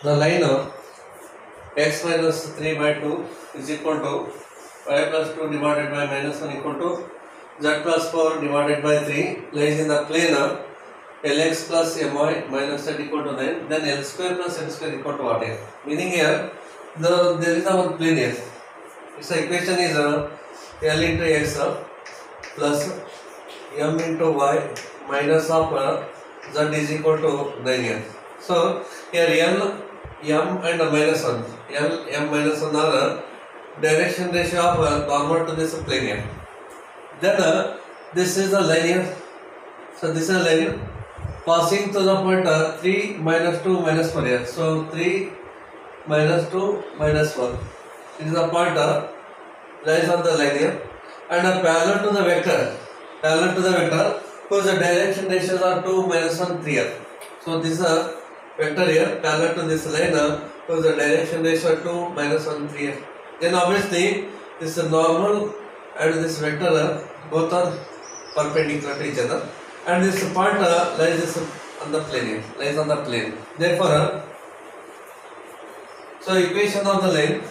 The line of x minus 3 by 2 is equal to y plus 2 divided by minus 1 equal to z plus 4 divided by 3 lies in the plane of Lx plus my minus z equal to 9. Then L square plus m square equal to what here? Meaning here, there is our plane here. Its equation is L into x plus m into y minus of z is equal to 9 here. So here L, m and minus 1. L, m minus 1 are direction ratio of normal to this plane here. Then this is the line here. So this is a line passing to the point 3 minus 2 minus 4 here. So 3 minus 2 minus 1. This is the point lies on the line here, and parallel to the vector whose direction ratios are 2 minus 1 3 here. So this is a vector here parallel to this line whose direction ratio 2 minus 1 3 here. Then obviously this normal and this vector both are perpendicular to each other, and this point lies on the plane here, lies on the plane. Therefore so equation of the line,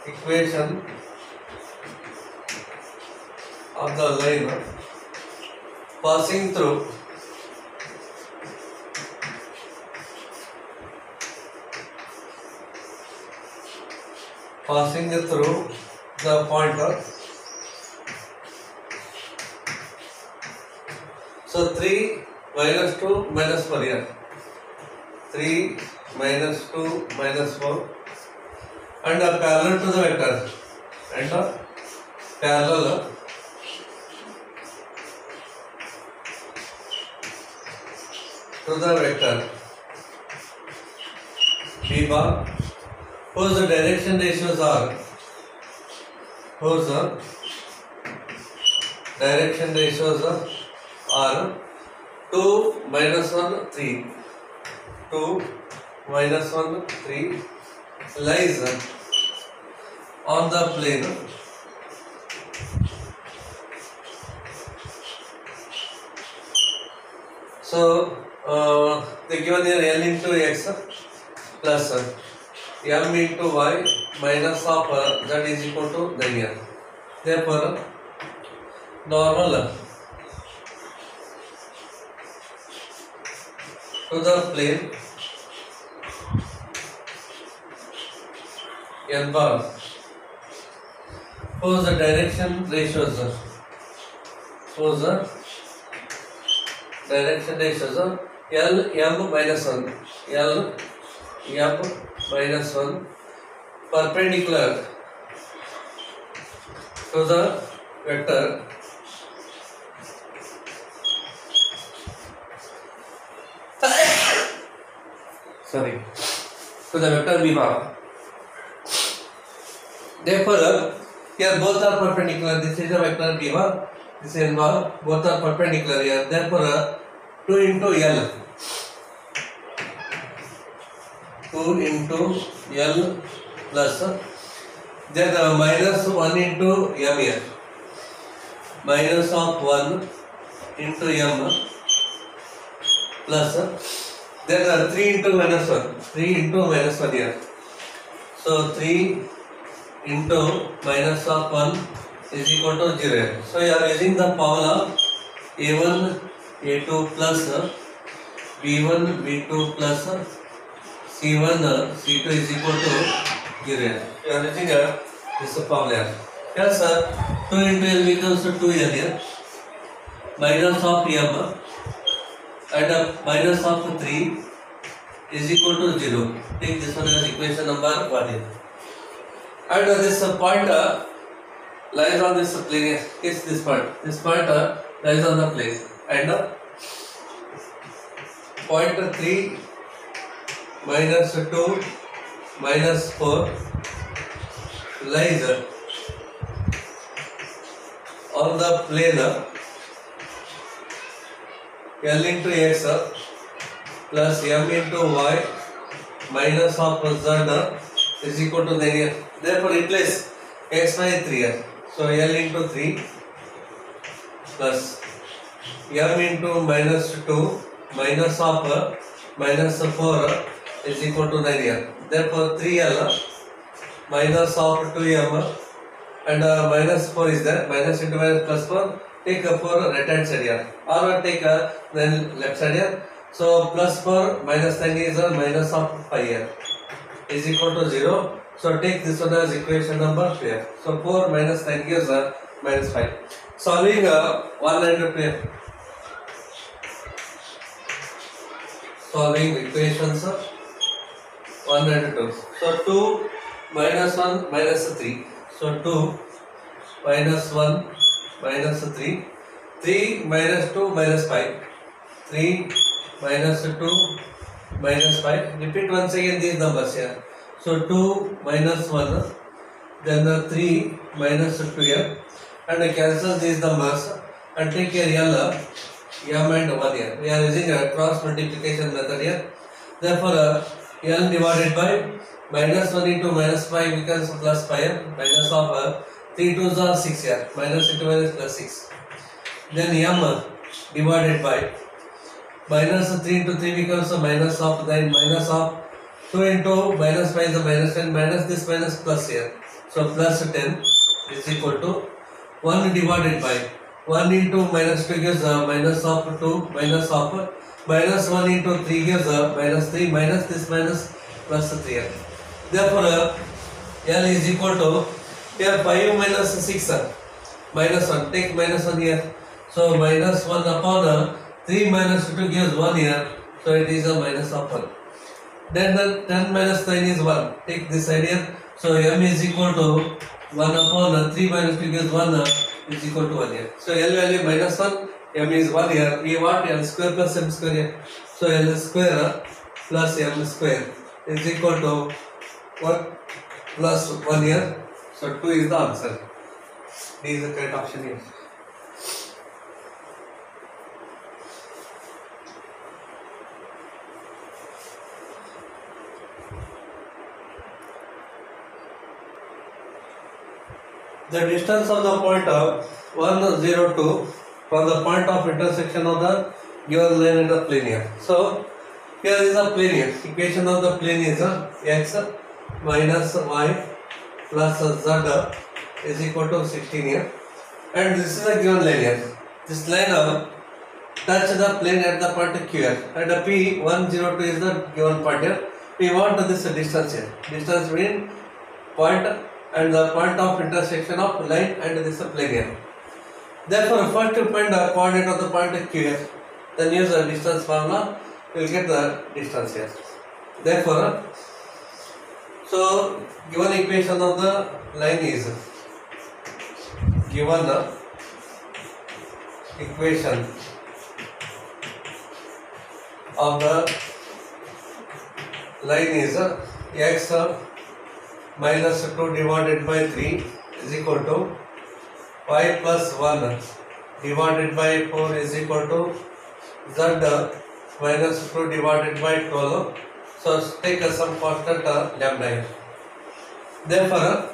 equation of the line passing through the point so 3 minus 2 minus 4 here, 3 minus 2 minus 4, and parallel to the vector, and parallel to the vector b bar whose direction ratios are 2 minus 1 3, 2 minus 1 3 lies on the plane so they given here L into x plus m into y minus of z is equal to 9 here. Therefore normal to the plane n bar whose direction ratios L m minus 1, L m minus 1 perpendicular to the vector to the vector b bar. Therefore here both are perpendicular. This is a vector b bar, this is n bar, both are perpendicular here. Therefore 2 into L, 2 into L plus then minus 1 into m here, minus of 1 into m plus then 3 into minus 1, 3 into minus 1 here. So 3 into minus of 1 is equal to 0. So you are using the formula a1 a2 plus b1 b2 plus c1 c2 is equal to 0. You are using this formula. Yes sir, 2 into L becomes 2L here, minus of m and minus of 3 is equal to 0. Take this one as equation number 1 here. And this point lies on this plane. Is this point lies on the plane, and point 3 minus 2 minus 4 lies on the plane L into x plus m into y minus of z is equal to 9 here. Therefore replace x by 3 here. So L into 3 plus m into minus 2 minus of minus 4 is equal to 9 here. Therefore 3L minus of 2M and minus 4 is there. Minus into minus plus 4. Take a 4 right hand side here. Or take a then left side here. So plus 4 minus 9 is a minus of 5 here. Is equal to 0. So take this one as equation number 2 here. So 4 minus 9 gives a minus 5. Solving 1 and 2 here. Solving equations 1 and 2. So 2 minus 1 minus 3. So 2 minus 1 minus 3. 3 minus 2 minus 5. 3 minus 2 minus 5. Repeat once again these numbers here. So 2 minus 1. Then 3 minus 2 here. And cancel these numbers and take here L. M and 1 here. We are using a cross multiplication method here. Therefore, L divided by minus 1 into minus 5 becomes plus 5 here. Minus of 3 2s are 6 here. Minus into minus plus 6. Then M divided by minus 3 into 3 becomes a minus of 9. Minus of 2 into minus 5 is a minus 10. Minus this minus plus here. So plus 10 is equal to 1 divided by 1 into minus 2 gives a minus of 2 minus of minus 1 into 3 gives a minus 3 minus this minus plus 3 here. Therefore, L is equal to here 5 minus 6 minus 1. Take minus 1 here. So minus 1 upon 3 minus 2 gives 1 here. So it is a minus of 1. Then 10 minus 9 is 1. Take this side here. So M is equal to 1 upon 3 minus 2 gives 1 is equal to 1 here. So L value minus 1, M is 1 here. We want L square plus M square here. So L square plus M square is equal to 1 plus 1 here. So 2 is the answer. D is the correct option here. The distance of the point of 1, 0, 2 from the point of intersection of the given line and the plane here. So here is a plane here. Equation of the plane is x minus y plus z is equal to 16 here. And this is a given line here. This line touch the plane at the point Q here. And the P102 is the given point here. We want this distance here. Distance between point and the point of intersection of line and this plane here. Therefore, first to find the coordinate of the point Q here, then use the distance formula, you will get the distance here. Therefore, so given equation of the line is given equation of the line is x minus 2 divided by 3 is equal to 5 plus 1 divided by 4 is equal to z minus 2 divided by 12. So take some constant lambda here. Therefore,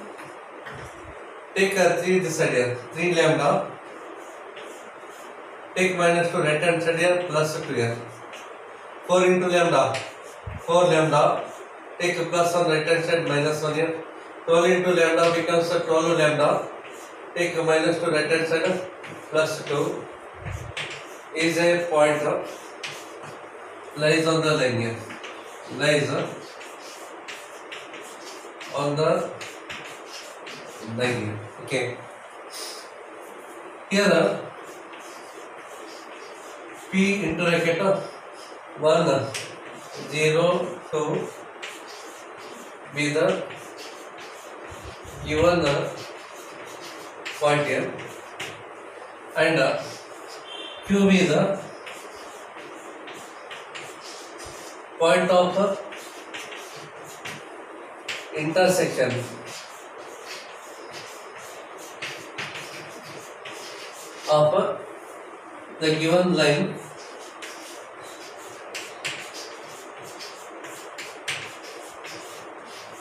take 3 this side here, 3 lambda. Take minus 2 right hand side here plus 2 here. 4 into lambda, 4 lambda. Take plus 1 right hand side minus 1 here. 12 into lambda becomes 12 lambda. Take minus 2 right hand side plus 2 is a point lies on the line here. Lies on the line here. Okay. Here P interrogate 1 0 2 be the given point here and Q be the point of intersection of the given line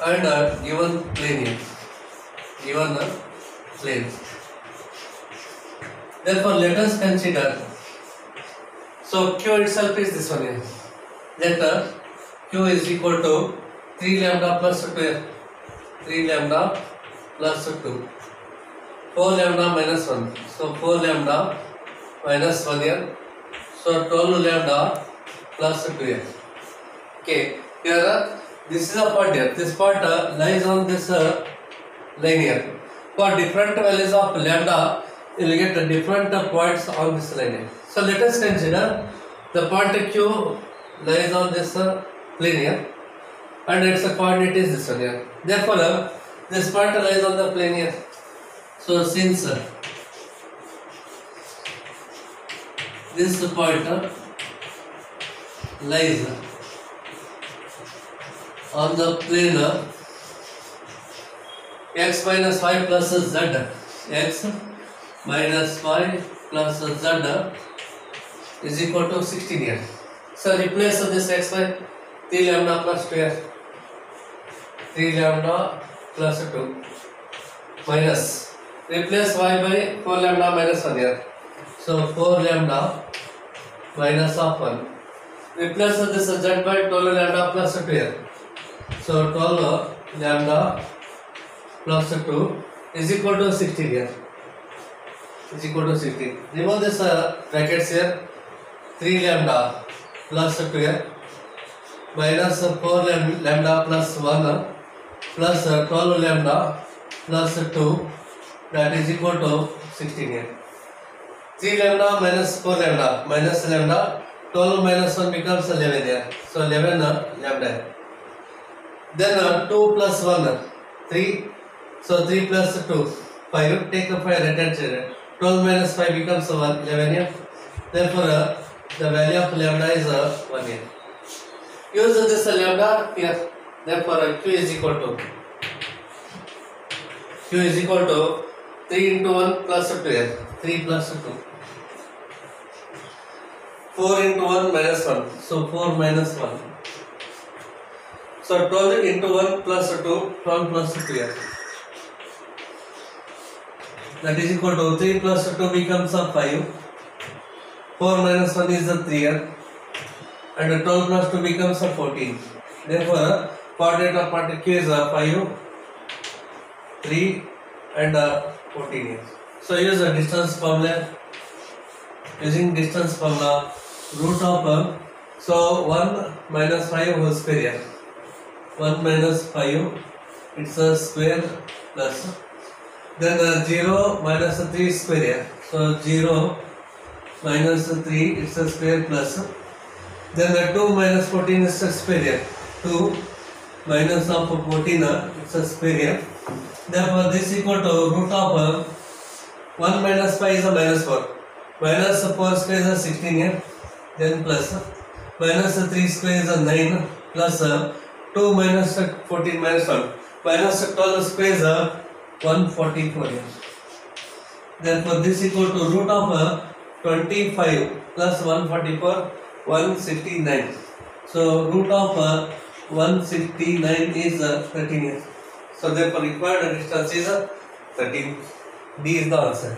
and given plane here. Given plane. Therefore, let us consider. So Q itself is this one here. Let Q is equal to 3 lambda plus 2 here. 3 lambda plus 2. 4 lambda minus 1. So 4 lambda minus 1 here. So 12 lambda plus 2 here. Okay. Here this is a point here. This point lies on this line here. For different values of lambda, you will get different points on this line here. So let us consider the point Q lies on this plane here, and its coordinate is this one here. Therefore, this point lies on the plane here. So since this point lies on the plane x minus 5 plus z, x minus 5 plus z is equal to 16 here. So replace this x by 3 lambda plus 2 here. 3 lambda plus 2 minus, replace y by 4 lambda minus 1 here. So 4 lambda minus of 1. Replace this z by 12 lambda plus 2 here. So 12 lambda plus 2 is equal to 16 here. Is equal to 16. Remove this brackets here. 3 lambda plus 2 here minus 4 lambda plus 1 plus 12 lambda plus 2, that is equal to 16 here. 3 lambda minus 4 lambda minus lambda, 12 minus 1 becomes 11 here. So 11 lambda. Then 2 plus 1 3. So 3 plus 2 5. Take a 5 right hand side. 12 minus 5 becomes 11 here. Therefore the value of lambda is 1 here. Use this lambda here. Therefore Q is equal to 3 into 1 plus 2 here. 3 plus 2. 4 into 1 minus 1. So 4 minus 1. So 12 into 1 plus 2. 12 plus 2 here. That is equal to 3 plus 2 becomes 5. 4 minus 1 is 3 here. And 12 plus 2 becomes 14. Therefore, coordinate of point Q is 5, 3 and 14 here. So use the distance formula. Using distance formula, root of so 1 minus 5 whole square here. 1 minus 5, it's a square plus. Then 0 minus 3 square here. So 0 minus 3, it's a square plus. Then 2 minus 14 is a square here. 2 minus of 14, it's a square here. Therefore this equal to root of 1 minus 5 is a minus 4. Minus 4 square is a 16 here. Then plus minus 3 square is a 9 plus 2 minus 14 minus 1. Minus 12 square is a 144 here. Therefore this equal to root of 25 plus 144, 169. So root of 169 is 13 here. So therefore required distance is 13. D is the answer.